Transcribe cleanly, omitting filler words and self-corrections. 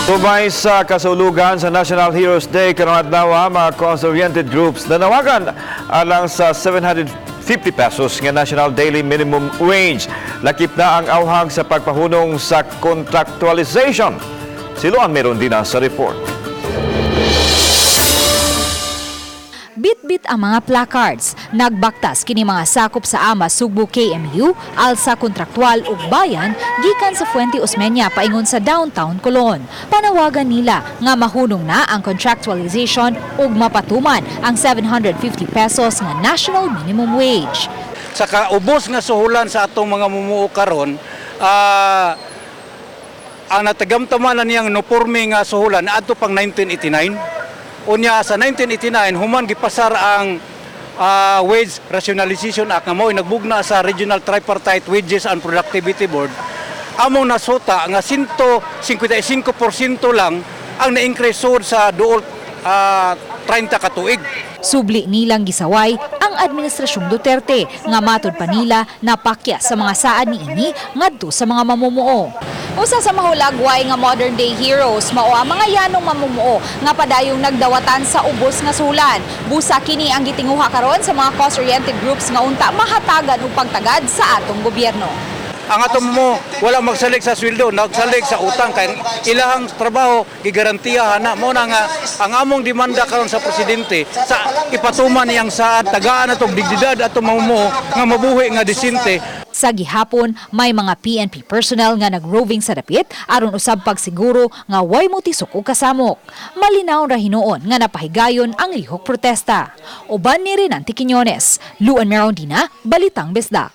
Tubay sa kasulugan sa National Heroes Day karong adlaw mga cause-oriented groups nanawagan alang sa 750 pesos nga National Daily Minimum Wage. Lakip na ang awhag sa pagpahunong sa contractualization. Siluan meron din sa report. Bit-bit ang mga placards. Nagbaktas kini mga sakop sa ama Sugbo KMU, alsa kontraktual ug bayan gikan sa Fuente Osmeña paingon sa downtown Colon. Panawagan nila nga mahunong na ang contractualization ug mapatuman ang 750 pesos nga national minimum wage. Sa kaubos nga suhulan sa atong mga mumuo karon, ang natagamtamanan niyang noporme nga suhulan adto pang 1989. Unya sa 1989 human gipasar ang Wage Rationalization Act nga mo'y nagbugna sa Regional Tripartite Wages and Productivity Board. Among nasota nga 155% lang ang na-increase sa duol 30 ka tuig. Subli nilang gisaway ang administrasyong Duterte nga matod pa nila napakya sa mga saad niini ngadto sa mga mamumuo. Usa sa mahulagway nga modern day heroes mao ang mga yanong mamumuo nga padayong nagdawatan sa ubos nga sulan. Busa kini ang gitinguha karon sa mga cause-oriented groups nga unta mahatagan og pagtagad sa atong gobyerno. Ang atong mo wala magsalig sa sweldo, nagsalig sa utang kay ilahang trabaho gigarantiyahan na mo na nga ang among demanda karon sa presidente sa ipatuman niyang sa tagaan atong dignidad atong mamumuo nga mabuhi nga disente. Sa gihapon, may mga PNP personnel nga nagroving sa dapit aron usab pagsiguro nga way motisok og kasamok. Malinaw ra hinuon nga napahigayon ang lihok protesta. Uban ni Renante Quiñones, Luan Merondina, Balitang Besdak.